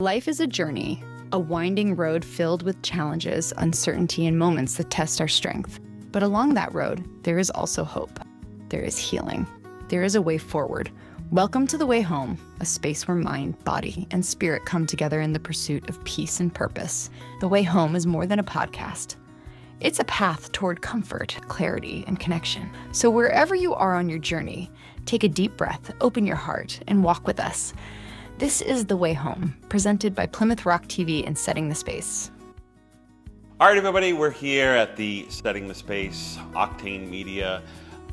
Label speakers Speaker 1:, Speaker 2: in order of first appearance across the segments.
Speaker 1: Life is a journey, a winding road filled with challenges, uncertainty, and moments that test our strength. But along that road, there is also hope. There is healing. There is a way forward. Welcome to The Way Home, a space where mind, body, and spirit come together in the pursuit of peace and purpose. The Way Home is more than a podcast. It's a path toward comfort, clarity, and connection. So wherever you are on your journey, take a deep breath, open your heart, and walk with us. This is The Way Home, presented by Plymouth Rock TV and Setting the Space.
Speaker 2: All right, everybody, we're here at the Setting the Space Octane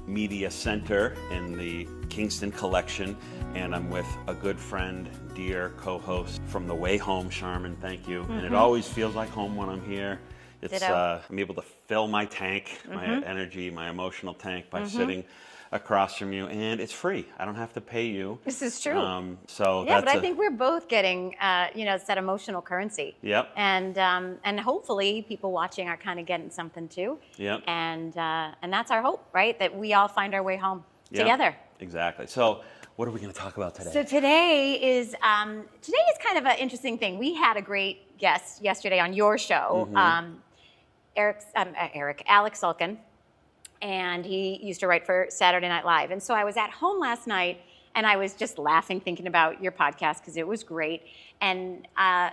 Speaker 2: Media Center in the Kingston Collection, and I'm with a good friend, dear co-host from The Way Home, Sharmin. Thank you. And it always feels like home when I'm here. It's I'm able to fill my tank, my energy, my emotional tank by sitting across from you, and it's free. I don't have to pay you.
Speaker 3: This is true.
Speaker 2: But
Speaker 3: I think we're both getting, it's that emotional currency.
Speaker 2: Yep.
Speaker 3: And hopefully people watching are kind of getting something too.
Speaker 2: Yep.
Speaker 3: And that's our hope, right? That we all find our way home together.
Speaker 2: Exactly. So what are we going to talk about today?
Speaker 3: So today is kind of an interesting thing. We had a great guest yesterday on your show, Alex Sulkin. And he used to write for Saturday Night Live. And so I was at home last night, and I was just laughing, thinking about your podcast, because it was great. And I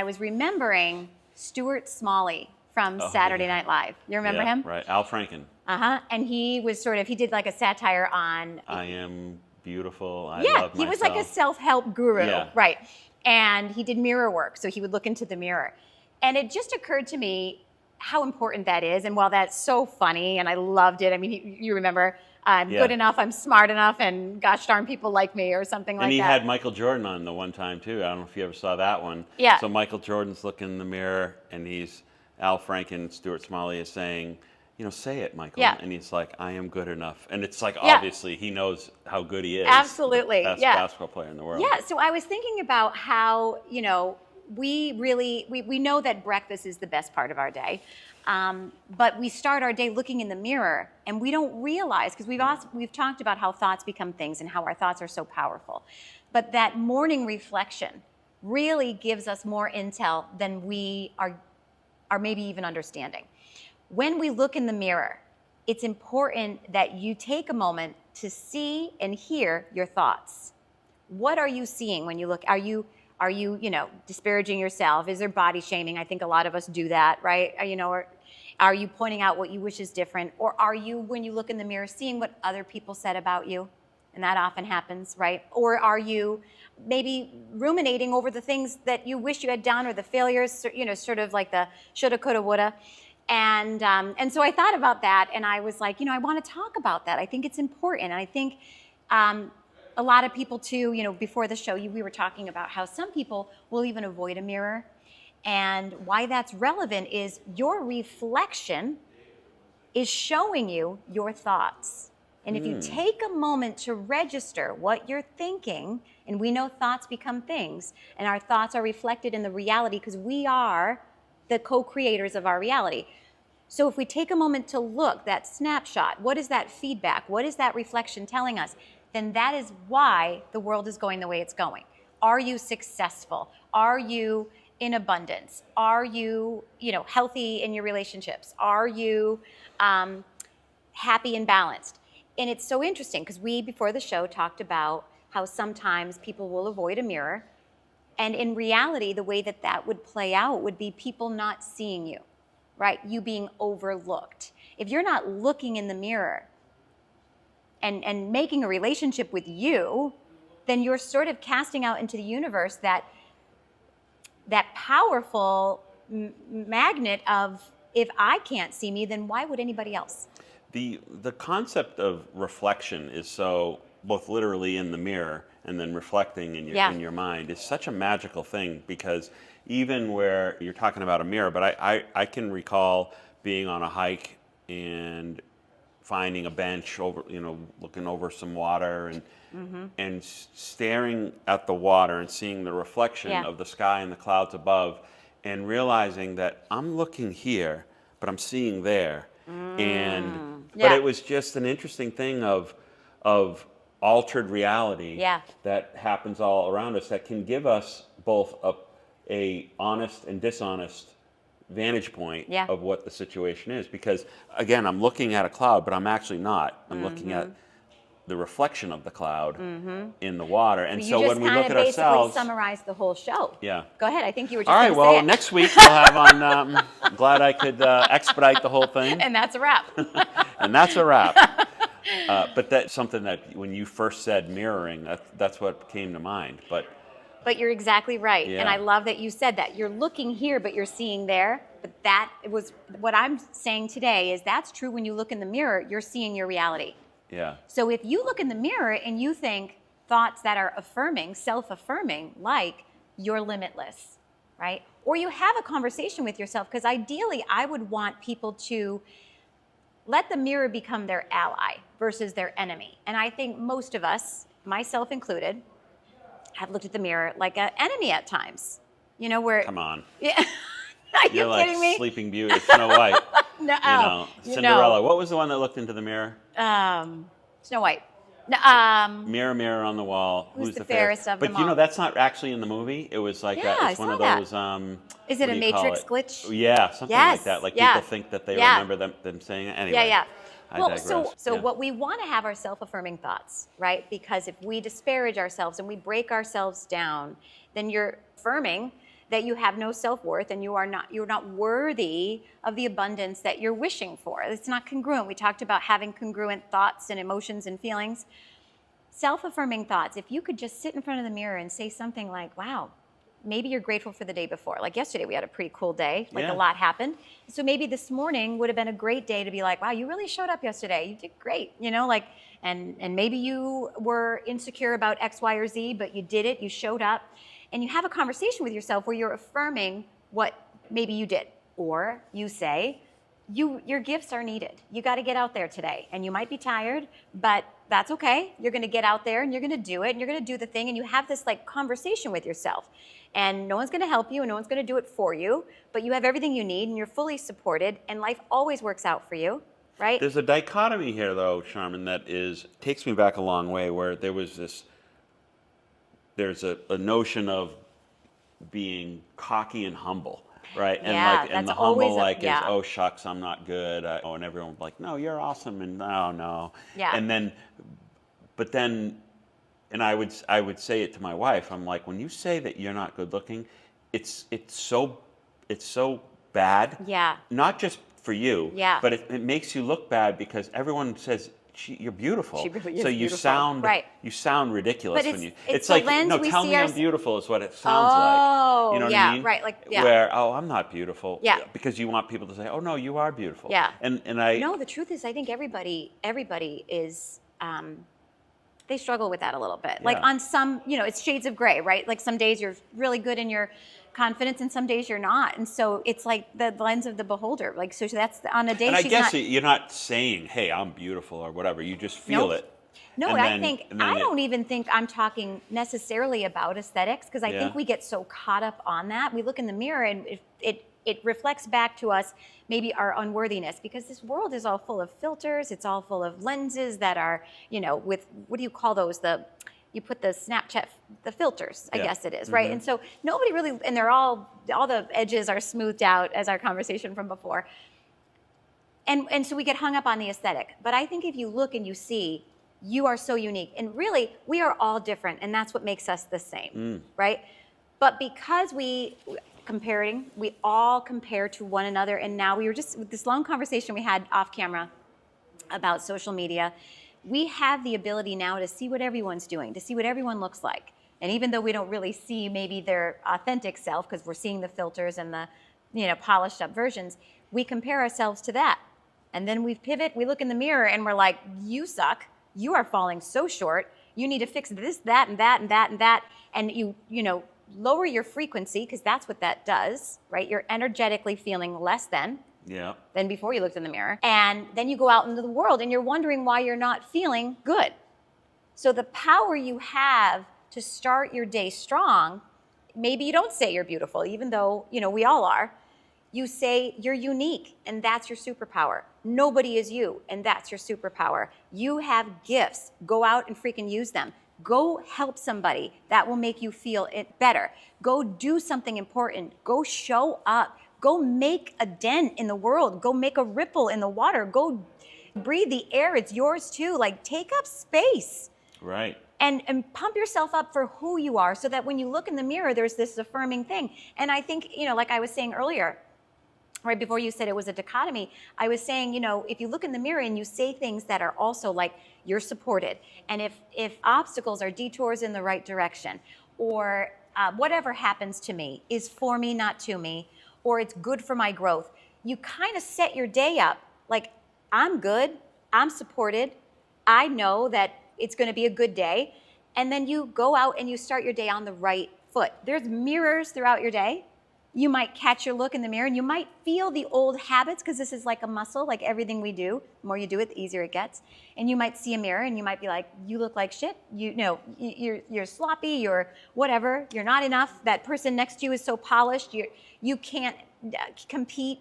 Speaker 3: was remembering Stuart Smalley from Saturday Night Live. You remember him?
Speaker 2: Right, Al Franken.
Speaker 3: And he was he did like a satire on...
Speaker 2: I am beautiful, I love myself.
Speaker 3: He was like a self-help guru,
Speaker 2: Yeah.
Speaker 3: right. And he did mirror work, so he would look into the mirror. And it just occurred to me how important that is. And while that's so funny, and I loved it, I mean, you remember, I'm good enough, I'm smart enough, and gosh darn people like me, or something like that.
Speaker 2: And he had Michael Jordan on the one time, too. I don't know if you ever saw that one.
Speaker 3: Yeah.
Speaker 2: So Michael Jordan's looking in the mirror, and Al Franken, Stuart Smalley is saying, say it, Michael.
Speaker 3: Yeah.
Speaker 2: And he's like, I am good enough. And it's like, obviously, he knows how good he is.
Speaker 3: Absolutely.
Speaker 2: The best basketball player in the world.
Speaker 3: Yeah, so I was thinking about how, we know that breakfast is the best part of our day. But we start our day looking in the mirror, and we don't realize, because we've talked about how thoughts become things and how our thoughts are so powerful. But that morning reflection really gives us more intel than we are maybe even understanding. When we look in the mirror, it's important that you take a moment to see and hear your thoughts. What are you seeing when you look? Are you disparaging yourself? Is there body shaming? I think a lot of us do that, right? Or are you pointing out what you wish is different? Or are you, when you look in the mirror, seeing what other people said about you? And that often happens, right? Or are you maybe ruminating over the things that you wish you had done, or the failures, sort of like the shoulda, coulda, woulda. And so I thought about that, and I was like, I want to talk about that. I think it's important. And I think a lot of people too, before the show, we were talking about how some people will even avoid a mirror. And why that's relevant is your reflection is showing you your thoughts. And if you take a moment to register what you're thinking, and we know thoughts become things, and our thoughts are reflected in the reality because we are the co-creators of our reality. So if we take a moment to look, that snapshot, what is that feedback? What is that reflection telling us? Then that is why the world is going the way it's going. Are you successful? Are you in abundance? Are you, healthy in your relationships? Are you happy and balanced? And it's so interesting because we, before the show, talked about how sometimes people will avoid a mirror. And in reality, the way that would play out would be people not seeing you, right? You being overlooked. If you're not looking in the mirror and making a relationship with you, then you're sort of casting out into the universe that powerful magnet of, if I can't see me, then why would anybody else?
Speaker 2: The concept of reflection is so, both literally in the mirror and then reflecting in your mind, is such a magical thing, because even where you're talking about a mirror, but I can recall being on a hike and finding a bench over, looking over some water and staring at the water and seeing the reflection of the sky and the clouds above, and realizing that I'm looking here, but I'm seeing there. But it was just an interesting thing of altered reality that happens all around us, that can give us both a honest and dishonest vantage point
Speaker 3: Yeah.
Speaker 2: of what the situation is. Because again, I'm looking at a cloud, but I'm actually not. I'm looking at the reflection of the cloud in the water. And so when we look at ourselves,
Speaker 3: you just kind of basically summarized the whole show.
Speaker 2: Yeah.
Speaker 3: Go ahead. I think you were just
Speaker 2: all right,
Speaker 3: going to
Speaker 2: well,
Speaker 3: say it.
Speaker 2: next week we'll have on, I'm glad I could expedite the whole thing.
Speaker 3: And that's a wrap.
Speaker 2: And that's a wrap. But that's something that when you first said mirroring, that's what came to mind.
Speaker 3: But you're exactly right.
Speaker 2: Yeah.
Speaker 3: And I love that you said that. You're looking here, but you're seeing there. But that was what I'm saying today is that's true when you look in the mirror, you're seeing your reality.
Speaker 2: Yeah.
Speaker 3: So if you look in the mirror and you think thoughts that are affirming, self-affirming, like you're limitless, right? Or you have a conversation with yourself, because ideally I would want people to let the mirror become their ally versus their enemy. And I think most of us, myself included, have looked at the mirror like an enemy at times. You know, where...
Speaker 2: Come on.
Speaker 3: Yeah. Are you
Speaker 2: You're
Speaker 3: kidding
Speaker 2: like
Speaker 3: me?
Speaker 2: Sleeping Beauty, Snow White.
Speaker 3: No.
Speaker 2: Cinderella. What was the one that looked into the mirror?
Speaker 3: Snow White.
Speaker 2: Mirror, mirror on the wall.
Speaker 3: Who's the fairest of them
Speaker 2: But you know,
Speaker 3: all?
Speaker 2: that's not actually in the movie. It was like
Speaker 3: Yeah,
Speaker 2: it's
Speaker 3: I
Speaker 2: one
Speaker 3: saw
Speaker 2: of those.
Speaker 3: Is it
Speaker 2: what
Speaker 3: a
Speaker 2: do you call
Speaker 3: Matrix
Speaker 2: it?
Speaker 3: glitch?
Speaker 2: Yeah, something
Speaker 3: Yes,
Speaker 2: like that. Like
Speaker 3: yeah.
Speaker 2: people think that they
Speaker 3: Yeah.
Speaker 2: remember them saying it. Anyway.
Speaker 3: Yeah.
Speaker 2: I
Speaker 3: Well,
Speaker 2: digress.
Speaker 3: so
Speaker 2: Yeah.
Speaker 3: what we want to have are self-affirming thoughts, right? Because if we disparage ourselves and we break ourselves down, then you're affirming that you have no self-worth and you're not worthy of the abundance that you're wishing for. It's not congruent. We talked about having congruent thoughts and emotions and feelings. Self-affirming thoughts, if you could just sit in front of the mirror and say something like, wow, maybe you're grateful for the day before. Like yesterday, we had a pretty cool day. Like
Speaker 2: Yeah.
Speaker 3: a lot happened. So maybe this morning would have been a great day to be like, wow, you really showed up yesterday. You did great. You know, like, and maybe you were insecure about X, Y, or Z, but you did it. You showed up. And you have a conversation with yourself where you're affirming what maybe you did. Or you say, your gifts are needed. You got to get out there today. And you might be tired, but that's okay. You're going to get out there and you're going to do it and you're going to do the thing. And you have this like conversation with yourself. And no one's going to help you and no one's going to do it for you. But you have everything you need and you're fully supported. And life always works out for you, right?
Speaker 2: There's a dichotomy here, though, Sharmin, that takes me back a long way, where there's a notion of being cocky and humble, right? And
Speaker 3: Yeah,
Speaker 2: and the
Speaker 3: that's always
Speaker 2: humble
Speaker 3: yeah.
Speaker 2: is, oh shucks, I'm not good. And everyone's like, no, you're awesome, and no.
Speaker 3: Yeah.
Speaker 2: And I would say it to my wife. I'm like, when you say that you're not good looking, it's so bad.
Speaker 3: Yeah.
Speaker 2: Not just for you.
Speaker 3: Yeah.
Speaker 2: But it makes you look bad because everyone says you're beautiful.
Speaker 3: She really is
Speaker 2: so you
Speaker 3: beautiful.
Speaker 2: sound
Speaker 3: Right.
Speaker 2: You sound ridiculous
Speaker 3: But
Speaker 2: when you.
Speaker 3: it's the
Speaker 2: like
Speaker 3: lens
Speaker 2: no,
Speaker 3: we
Speaker 2: tell
Speaker 3: see
Speaker 2: me I'm
Speaker 3: ours-
Speaker 2: beautiful is what it sounds
Speaker 3: Oh,
Speaker 2: like. You know what
Speaker 3: yeah,
Speaker 2: I mean?
Speaker 3: right, like, yeah.
Speaker 2: Where I'm not beautiful.
Speaker 3: Yeah.
Speaker 2: Because you want people to say, oh no, you are beautiful.
Speaker 3: Yeah.
Speaker 2: And I.
Speaker 3: No, the truth is, I think everybody is, they struggle with that a little bit. Like
Speaker 2: Yeah.
Speaker 3: on some, it's shades of gray, right? Like some days you're really good in your confidence and some days you're not. And so it's like the lens of the beholder. Like, so that's on a day
Speaker 2: And I
Speaker 3: she's
Speaker 2: guess
Speaker 3: not.
Speaker 2: you're not saying, hey, I'm beautiful or whatever. You just feel
Speaker 3: Nope.
Speaker 2: it.
Speaker 3: No,
Speaker 2: And
Speaker 3: I don't even think I'm talking necessarily about aesthetics, because I think we get so caught up on that. We look in the mirror and it reflects back to us maybe our unworthiness, because this world is all full of filters. It's all full of lenses that are, with, what do you call those? You put the Snapchat, the filters, I
Speaker 2: Yeah.
Speaker 3: guess it is, right? And so nobody really, and they're all the edges are smoothed out, as our conversation from before. And so we get hung up on the aesthetic. But I think if you look and you see, you are so unique. And really, we are all different, and that's what makes us the same, right? But because we all compare to one another, and now we were just, with this long conversation we had off camera about social media, we have the ability now to see what everyone's doing, to see what everyone looks like. And even though we don't really see maybe their authentic self, because we're seeing the filters and the polished up versions, we compare ourselves to that. And then we pivot, we look in the mirror and we're like, you suck. You are falling so short. You need to fix this, that, and that, and that, and that. And you lower your frequency, because that's what that does, right? You're energetically feeling less than before you looked in the mirror. And then you go out into the world and you're wondering why you're not feeling good. So the power you have to start your day strong, maybe you don't say you're beautiful, even though, we all are. You say you're unique, and that's your superpower. Nobody is you, and that's your superpower. You have gifts. Go out and freaking use them. Go help somebody. That will make you feel it better. Go do something important. Go show up. Go make a dent in the world. Go make a ripple in the water. Go breathe the air. It's yours too. Like, take up space.
Speaker 2: Right.
Speaker 3: And pump yourself up for who you are, so that when you look in the mirror, there's this affirming thing. And I think, like I was saying earlier, right before you said it was a dichotomy, I was saying, if you look in the mirror and you say things that are also like, you're supported. And if obstacles are detours in the right direction, or whatever happens to me is for me, not to me, or it's good for my growth, you kind of set your day up like, I'm good, I'm supported, I know that it's going to be a good day. And then you go out and you start your day on the right foot. There's mirrors throughout your day. You might catch your look in the mirror, and you might feel the old habits, because this is like a muscle, like everything we do. The more you do it, the easier it gets. And you might see a mirror and you might be like, you look like shit. You're sloppy, you're whatever, you're not enough. That person next to you is so polished, you can't compete.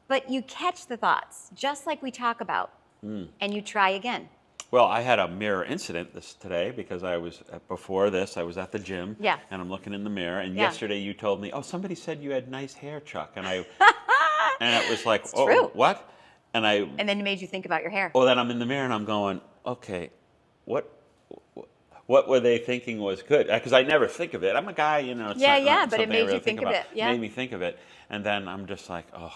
Speaker 3: But you catch the thoughts, just like we talk about, and you try again.
Speaker 2: Well, I had a mirror incident today, because before this, I was at the gym,
Speaker 3: Yeah.
Speaker 2: and I'm looking in the mirror, and
Speaker 3: Yeah.
Speaker 2: yesterday you told me, oh, somebody said you had nice hair, Chuck, and it was like,
Speaker 3: It's
Speaker 2: oh,
Speaker 3: true.
Speaker 2: what?
Speaker 3: And then it made you think about your hair.
Speaker 2: Well, then I'm in the mirror and I'm going, okay, what were they thinking was good? Because I never think of it. I'm a guy, it's not
Speaker 3: but it
Speaker 2: something
Speaker 3: made
Speaker 2: I really
Speaker 3: you think of
Speaker 2: about.
Speaker 3: it. Yeah.
Speaker 2: It made me think of it, and then I'm just like, oh,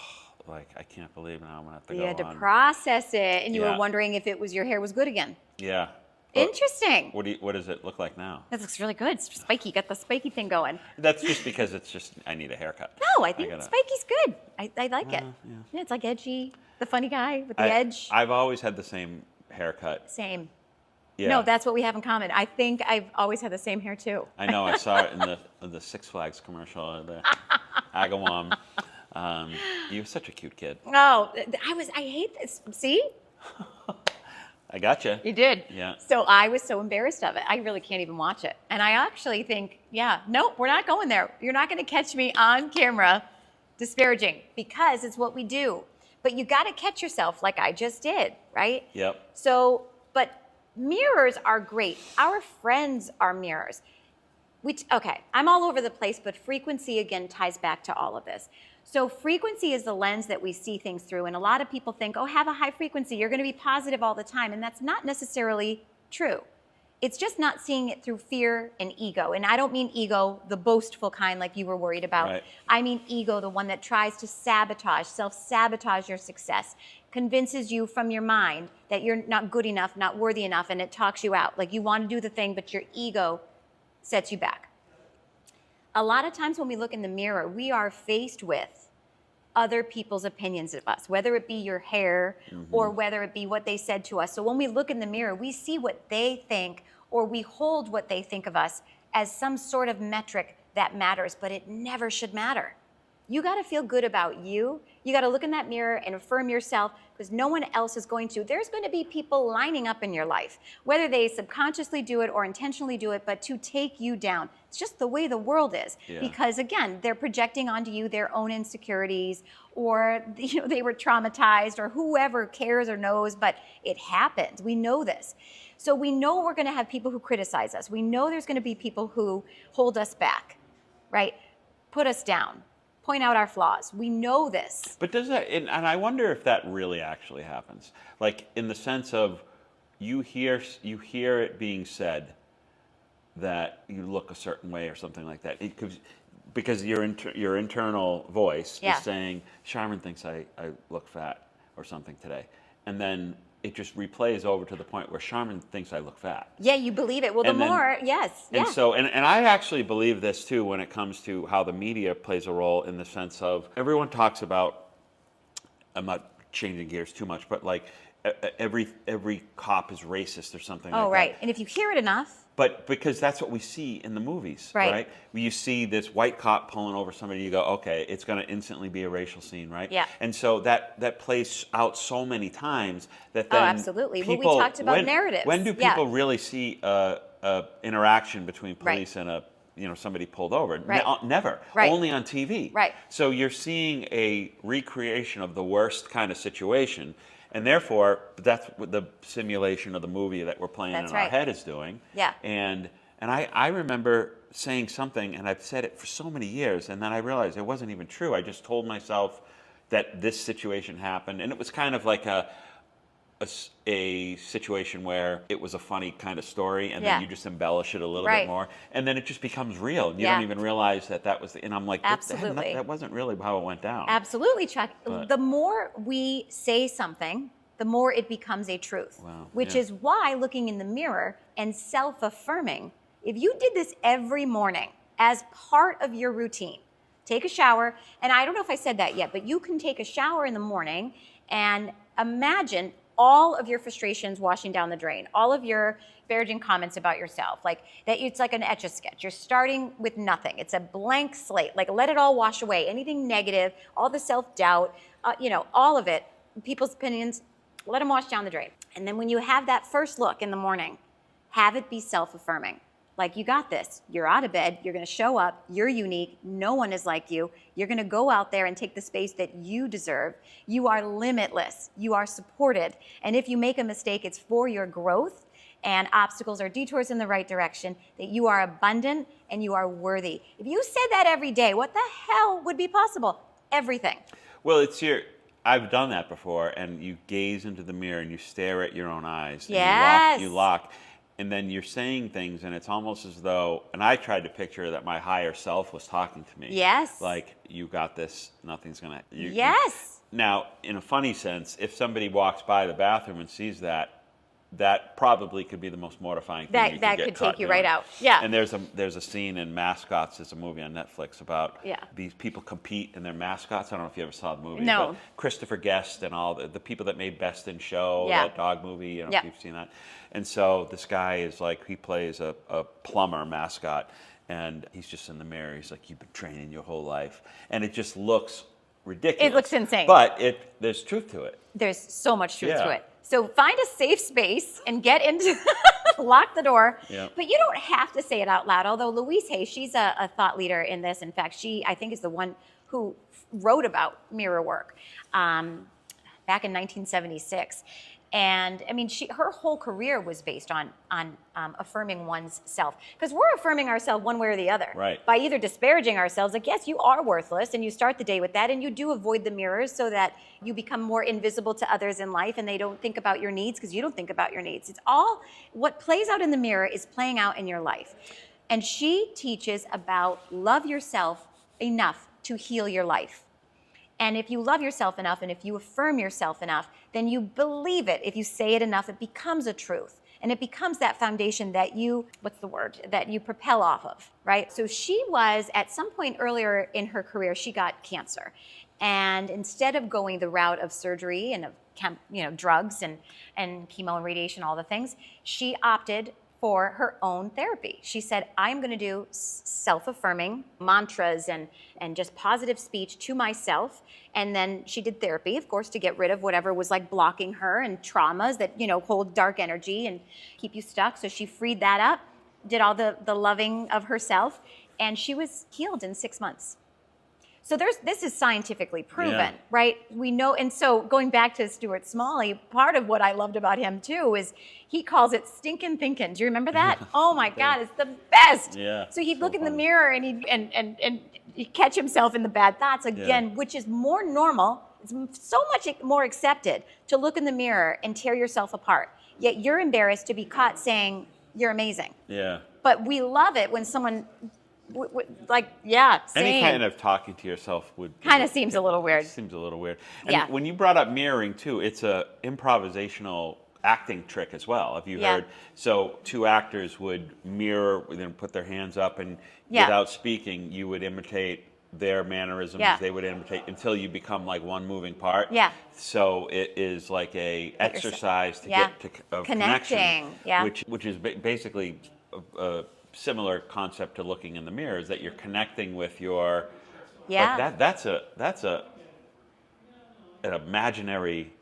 Speaker 2: like, I can't believe now I'm gonna have to
Speaker 3: You
Speaker 2: go
Speaker 3: had to
Speaker 2: on.
Speaker 3: process it, and you
Speaker 2: Yeah.
Speaker 3: were wondering if your hair was good again.
Speaker 2: Yeah.
Speaker 3: Interesting.
Speaker 2: What does it look like now?
Speaker 3: That looks really good. It's spiky. Got the spiky thing going.
Speaker 2: That's just because I need a haircut.
Speaker 3: No, I think spiky's good. I like it.
Speaker 2: Yeah.
Speaker 3: Yeah, it's like edgy. The funny guy with the edge.
Speaker 2: I've always had the same haircut.
Speaker 3: Same.
Speaker 2: Yeah.
Speaker 3: No, that's what we have in common. I think I've always had the same hair too.
Speaker 2: I know. I saw it in the Six Flags commercial. The Agawam. You're such a cute kid.
Speaker 3: Oh, I hate this. See?
Speaker 2: I gotcha.
Speaker 3: You did.
Speaker 2: Yeah.
Speaker 3: So I was so embarrassed of it. I really can't even watch it. And I actually think, nope, we're not going there. You're not going to catch me on camera disparaging, because it's what we do. But you got to catch yourself like I just did, right?
Speaker 2: Yep.
Speaker 3: So, but mirrors are great. Our friends are mirrors. Okay, I'm all over the place, but frequency again ties back to all of this. So frequency is the lens that we see things through. And a lot of people think, oh, have a high frequency, you're going to be positive all the time. And that's not necessarily true. It's just not seeing it through fear and ego. And I don't mean ego, the boastful kind like you were worried about.
Speaker 2: Right.
Speaker 3: I mean ego, the one that tries to self-sabotage your success, convinces you from your mind that you're not good enough, not worthy enough, and it talks you out. Like you want to do the thing, but your ego sets you back. A lot of times when we look in the mirror, we are faced with other people's opinions of us, whether it be your hair or whether it be what they said to us. So when we look in the mirror, we see what they think, or we hold what they think of us as some sort of metric that matters, but it never should matter. You got to feel good about you. You got to look in that mirror and affirm yourself, because no one else is going to. There's going to be people lining up in your life, whether they subconsciously do it or intentionally do it, but to take you down. It's just the way the world is.
Speaker 2: Yeah.
Speaker 3: Because again, they're projecting onto you their own insecurities, or they were traumatized, or whoever cares or knows, but it happens. We know this. So we know we're going to have people who criticize us. We know there's going to be people who hold us back, right? Put us down. Point out our flaws. We know this.
Speaker 2: But does that, and I wonder if that really actually happens. Like in the sense of you hear it being said that you look a certain way or something like that. Because your internal voice is saying, Sharmin thinks I look fat or something today. And then it just replays over to the point where Sharmin thinks I look fat.
Speaker 3: Yeah, you believe it. Well, yes.
Speaker 2: And so, and I actually believe this too when it comes to how the media plays a role, in the sense of everyone talks about, I'm not changing gears too much, but like every cop is racist or something like that.
Speaker 3: Oh, right. And if you hear it enough.
Speaker 2: But because that's what we see in the movies, right? You see this white cop pulling over somebody, you go, okay, it's going to instantly be a racial scene, right?
Speaker 3: Yeah.
Speaker 2: And so that plays out so many times that then
Speaker 3: absolutely.
Speaker 2: People,
Speaker 3: well, we talked about narratives.
Speaker 2: When do people really see interaction between police and somebody pulled over?
Speaker 3: Right.
Speaker 2: Never.
Speaker 3: Right.
Speaker 2: Only on TV.
Speaker 3: Right.
Speaker 2: So you're seeing a recreation of the worst kind of situation. And therefore, that's what the simulation of the movie that we're playing in our head is doing.
Speaker 3: Yeah.
Speaker 2: And I remember saying something, and I've said it for so many years, and then I realized it wasn't even true. I just told myself that this situation happened, and it was kind of like a situation where it was a funny kind of story, and then you just embellish it a little bit more, and then it just becomes real. And you don't even realize that was and I'm like,
Speaker 3: absolutely,
Speaker 2: that wasn't really how it went down.
Speaker 3: Absolutely, Chuck.
Speaker 2: But
Speaker 3: the more we say something, the more it becomes a truth.
Speaker 2: Wow.
Speaker 3: Which is why looking in the mirror and self-affirming, if you did this every morning as part of your routine, take a shower, and I don't know if I said that yet, but you can take a shower in the morning and imagine all of your frustrations washing down the drain, all of your disparaging comments about yourself, like that it's like an Etch-a-Sketch. You're starting with nothing. It's a blank slate. Like let it all wash away. Anything negative, all the self-doubt, all of it, people's opinions, let them wash down the drain. And then when you have that first look in the morning, have it be self-affirming. Like, you got this. You're out of bed. You're going to show up. You're unique. No one is like you. You're going to go out there and take the space that you deserve. You are limitless. You are supported. And if you make a mistake, it's for your growth, and obstacles or detours in the right direction, that you are abundant and you are worthy. If you said that every day, what the hell would be possible? Everything.
Speaker 2: Well, I've done that before, and you gaze into the mirror and you stare at your own eyes.
Speaker 3: Yes.
Speaker 2: And you lock. And then you're saying things, and it's almost as though, and I tried to picture that my higher self was talking to me.
Speaker 3: Yes.
Speaker 2: Like, you got this, nothing's going to...
Speaker 3: Yes.
Speaker 2: Now, in a funny sense, if somebody walks by the bathroom and sees that probably could be the most mortifying thing you
Speaker 3: that
Speaker 2: could
Speaker 3: could
Speaker 2: get caught
Speaker 3: take you
Speaker 2: doing.
Speaker 3: right out. Yeah.
Speaker 2: And there's a scene in Mascots. There's a movie on Netflix about
Speaker 3: Yeah.
Speaker 2: these people compete in their mascots. I don't know if you ever saw the movie.
Speaker 3: No.
Speaker 2: But Christopher Guest and all the people that made Best in Show,
Speaker 3: Yeah.
Speaker 2: that dog movie. I don't know
Speaker 3: Yeah.
Speaker 2: if you've seen that. And so this guy is like, he plays a plumber mascot, and he's just in the mirror. He's like, you've been training your whole life. And it just looks ridiculous.
Speaker 3: It looks insane.
Speaker 2: But there's truth to it.
Speaker 3: There's so much truth
Speaker 2: Yeah.
Speaker 3: to it. So find a safe space and get into, lock the door.
Speaker 2: Yeah.
Speaker 3: But you don't have to say it out loud. Although Louise Hay, she's a thought leader in this. In fact, she, I think, is the one who wrote about mirror work back in 1976. And I mean, her whole career was based on affirming one's self, because we're affirming ourselves one way or the other.
Speaker 2: Right.
Speaker 3: By either disparaging ourselves, like, yes, you are worthless, and you start the day with that, and you do avoid the mirrors so that you become more invisible to others in life, and they don't think about your needs because you don't think about your needs. It's all what plays out in the mirror is playing out in your life. And she teaches about love yourself enough to heal your life. And if you love yourself enough, and if you affirm yourself enough, then you believe it. If you say it enough, it becomes a truth. And it becomes that foundation that that you propel off of, right? So she was, at some point earlier in her career, she got cancer. And instead of going the route of surgery and of drugs and chemo and radiation, all the things, she opted for her own therapy. She said, I'm going to do self-affirming mantras and just positive speech to myself. And then she did therapy, of course, to get rid of whatever was like blocking her and traumas that, hold dark energy and keep you stuck. So she freed that up, did all the loving of herself, and she was healed in 6 months. So this is scientifically proven, right? We know, and so going back to Stuart Smalley, part of what I loved about him too is he calls it stinking thinking. Do you remember that? Oh my God, it's the best.
Speaker 2: Yeah.
Speaker 3: So he'd look in the mirror and he'd catch himself in the bad thoughts again, which is more normal. It's so much more accepted to look in the mirror and tear yourself apart. Yet you're embarrassed to be caught saying you're amazing.
Speaker 2: Yeah.
Speaker 3: But we love it when someone
Speaker 2: Any kind of talking to yourself would
Speaker 3: kind of seems a little weird.
Speaker 2: It seems a little weird. And when you brought up mirroring too, it's a improvisational acting trick as well. Have you heard? So two actors would mirror, then put their hands up, and without speaking, you would imitate their mannerisms. They would imitate until you become like one moving part.
Speaker 3: Yeah.
Speaker 2: So it is like a exercise to get to
Speaker 3: connecting.
Speaker 2: Connection, which is basically a similar concept to looking in the mirror, is that you're connecting with your that's an imaginary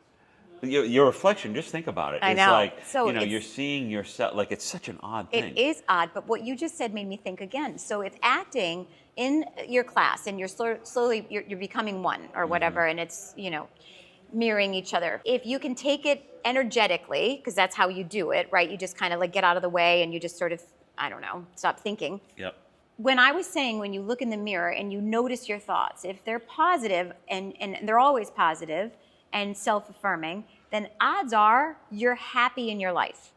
Speaker 2: your reflection. Just think about it.
Speaker 3: I
Speaker 2: it's
Speaker 3: know.
Speaker 2: Like
Speaker 3: so
Speaker 2: you're seeing yourself. Like, it's such an odd thing.
Speaker 3: It is odd, but what you just said made me think again. So if acting in your class and you're slowly you're becoming one or whatever, and it's mirroring each other. If you can take it energetically, because that's how you do it, right? You just kind of like get out of the way and you just sort of, I don't know, stop thinking.
Speaker 2: Yep.
Speaker 3: When I was saying, when you look in the mirror and you notice your thoughts, if they're positive, and they're always positive and self-affirming, then odds are you're happy in your life.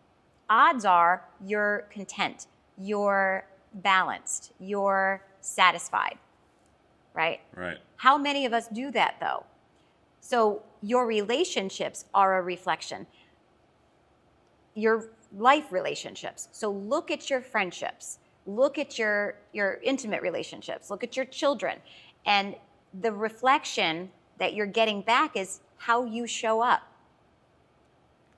Speaker 3: Odds are you're content, you're balanced, you're satisfied, right?
Speaker 2: Right.
Speaker 3: How many of us do that, though? So your relationships are a reflection. Your life relationships. So look at your friendships. Look at your intimate relationships. Look at your children. And the reflection that you're getting back is how you show up.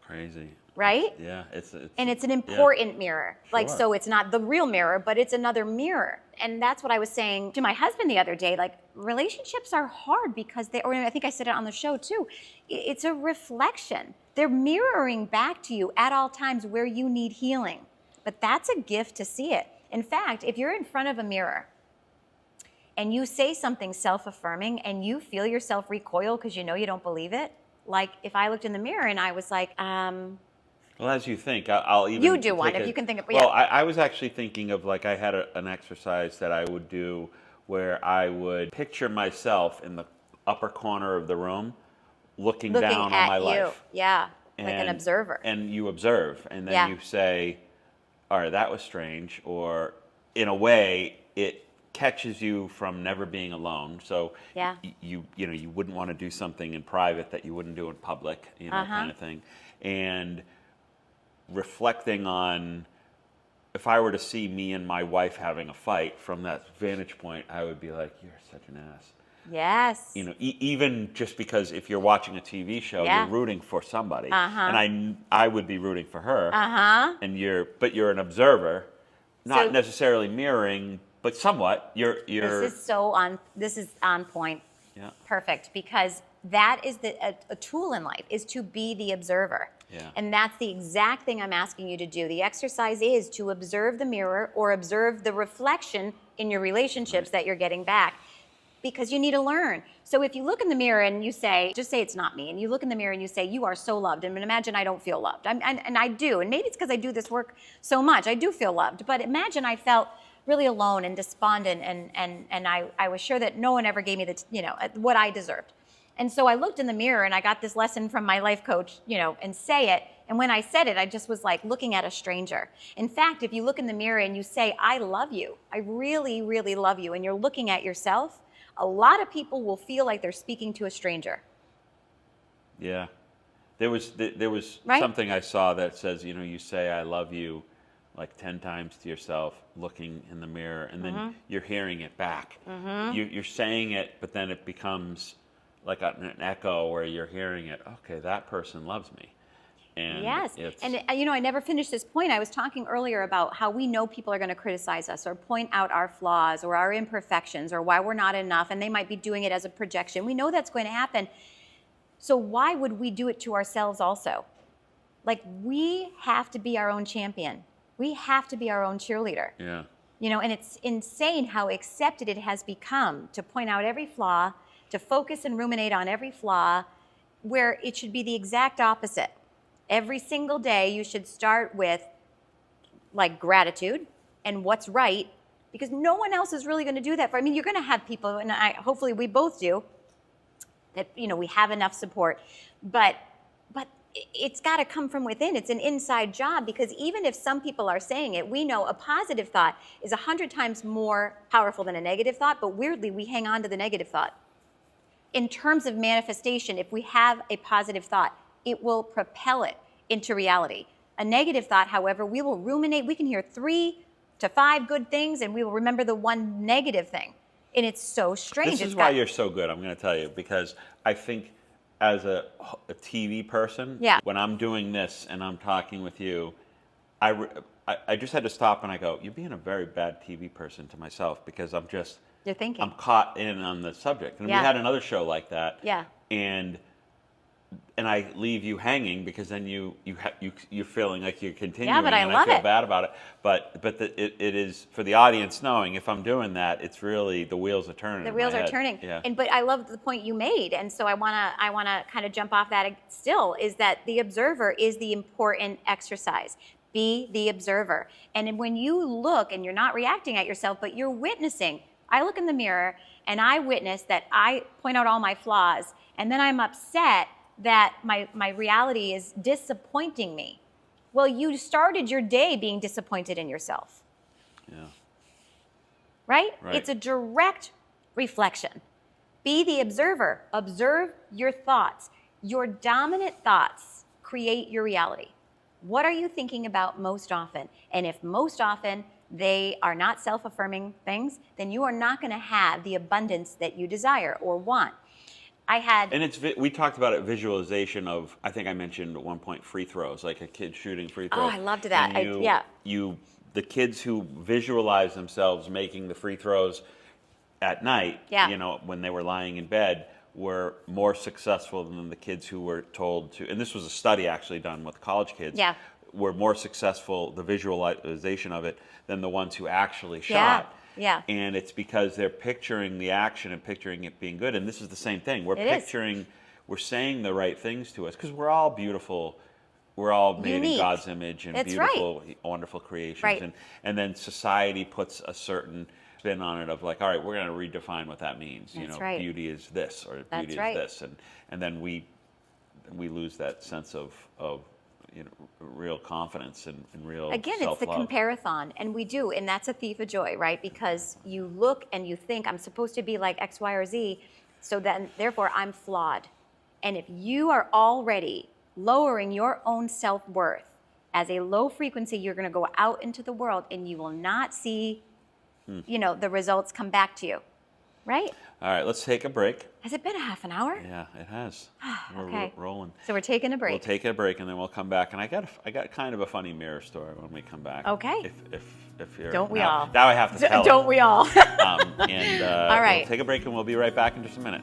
Speaker 2: Crazy.
Speaker 3: Right?
Speaker 2: Yeah. It's
Speaker 3: an important mirror.
Speaker 2: Sure.
Speaker 3: Like, so it's not the real mirror, but it's another mirror. And that's what I was saying to my husband the other day. Like, relationships are hard because or I think I said it on the show too. It's a reflection. They're mirroring back to you at all times where you need healing. But that's a gift to see it. In fact, if you're in front of a mirror and you say something self-affirming and you feel yourself recoil because you know you don't believe it, like if I looked in the mirror and I was like,
Speaker 2: well, as you think, I'll even...
Speaker 3: You do one, if you can think of...
Speaker 2: Well, yeah. I was actually thinking of, like, I had an exercise that I would do where I would picture myself in the upper corner of the room looking down on my life.
Speaker 3: Yeah, like an observer.
Speaker 2: And you observe, and then you say, all right, that was strange, or in a way, it catches you from never being alone. So you wouldn't want to do something in private that you wouldn't do in public, kind of thing. And reflecting on, if I were to see me and my wife having a fight from that vantage point, I would be like, you're such an ass.
Speaker 3: Yes.
Speaker 2: Even just because if you're watching a TV show, you're rooting for somebody, and I would be rooting for her, and but you're an observer, not necessarily mirroring, but somewhat. This
Speaker 3: is on point.
Speaker 2: Yeah.
Speaker 3: Perfect, because that is a tool in life, is to be the observer.
Speaker 2: Yeah.
Speaker 3: And that's the exact thing I'm asking you to do. The exercise is to observe the mirror or observe the reflection in your relationships that you're getting back, because you need to learn. So if you look in the mirror and you say, just say it's not me, and you look in the mirror and you say, you are so loved, and imagine I don't feel loved. And I do, and maybe it's because I do this work so much, I do feel loved, but imagine I felt really alone and despondent, and I was sure that no one ever gave me what I deserved. And so I looked in the mirror and I got this lesson from my life coach, and say it. And when I said it, I just was like looking at a stranger. In fact, if you look in the mirror and you say, I love you, I really, really love you, and you're looking at yourself, a lot of people will feel like they're speaking to a stranger.
Speaker 2: Yeah. There was something I saw that says, you say I love you like 10 times to yourself looking in the mirror, and then you're hearing it back. You're saying it, but then it becomes like an echo where you're hearing it. Okay, that person loves me. And
Speaker 3: yes, and I never finished this point. I was talking earlier about how we know people are going to criticize us or point out our flaws or our imperfections or why we're not enough, and they might be doing it as a projection. We know that's going to happen. So why would we do it to ourselves also? Like, we have to be our own champion. We have to be our own cheerleader.
Speaker 2: Yeah.
Speaker 3: And it's insane how accepted it has become to point out every flaw, to focus and ruminate on every flaw, where it should be the exact opposite. Every single day you should start with like gratitude and what's right, because no one else is really going to do that for. You're going to have people, and hopefully we both do, that we have enough support, but it's got to come from within. It's an inside job, because even if some people are saying it, we know a positive thought is 100 times more powerful than a negative thought, but weirdly we hang on to the negative thought. In terms of manifestation, if we have a positive thought, it will propel it into reality. A negative thought, however, we will ruminate. We can hear 3 to 5 good things, and we will remember the one negative thing. And it's so strange.
Speaker 2: This is why you're so good, I'm going to tell you, because I think as a TV person, when I'm doing this and I'm talking with you, I just had to stop and I go, you're being a very bad TV person to myself, because
Speaker 3: you're thinking.
Speaker 2: I'm caught in on the subject. And we had another show like that.
Speaker 3: Yeah.
Speaker 2: And and I leave you hanging because then you're feeling like you're continuing,
Speaker 3: Yeah, but I
Speaker 2: and
Speaker 3: love
Speaker 2: I feel
Speaker 3: it.
Speaker 2: bad about it. But it is for the audience knowing if I'm doing that, it's really the wheels are turning.
Speaker 3: The wheels are turning.
Speaker 2: Yeah.
Speaker 3: But I love the point you made, and so I wanna kind of jump off that still, is that the observer is the important exercise. Be the observer. And when you look and you're not reacting at yourself, but you're witnessing. I look in the mirror and I witness that I point out all my flaws, and then I'm upset that my reality is disappointing me. Well, you started your day being disappointed in yourself.
Speaker 2: Yeah.
Speaker 3: Right?
Speaker 2: Right.
Speaker 3: It's a direct reflection. Be the observer. Observe your thoughts. Your dominant thoughts create your reality. What are you thinking about most often? And if most often they are not self-affirming things, then you are not going to have the abundance that you desire or want.
Speaker 2: And we talked about it, visualization of, I think I mentioned at one point, free throws, like a kid shooting free throws.
Speaker 3: Oh, I loved that.
Speaker 2: And the kids who visualize themselves making the free throws at night, when they were lying in bed, were more successful than the kids who were told to, and this was a study actually done with college kids, were more successful, the visualization of it, than the ones who actually shot.
Speaker 3: Yeah.
Speaker 2: And it's because they're picturing the action and picturing it being good. And this is the same thing. We're we're saying the right things to us because we're all beautiful. We're all made
Speaker 3: Unique.
Speaker 2: in God's image and beautiful, wonderful creations.
Speaker 3: Right.
Speaker 2: And then society puts a certain spin on it of like, all right, we're going to redefine what that means. Beauty is this or beauty is this. And then we lose that sense of real confidence and real
Speaker 3: Again,
Speaker 2: self-love.
Speaker 3: it's the comparathon, and we do, and that's a thief of joy, right? Because you look and you think, I'm supposed to be like X, Y, or Z, so then therefore I'm flawed. And if you are already lowering your own self-worth as a low frequency, you're going to go out into the world and you will not see, the results come back to you, right?
Speaker 2: All right, let's take a break.
Speaker 3: Has it been a half an hour?
Speaker 2: Yeah, it has.
Speaker 3: Okay.
Speaker 2: We're rolling.
Speaker 3: So we're taking a break.
Speaker 2: We'll take a break and then we'll come back. And I got kind of a funny mirror story when we come back.
Speaker 3: Okay.
Speaker 2: If you're
Speaker 3: Don't we
Speaker 2: now,
Speaker 3: all?
Speaker 2: Now I have to tell
Speaker 3: Don't we all?
Speaker 2: All right.
Speaker 3: All right.
Speaker 2: We'll take a break and we'll be right back in just a minute.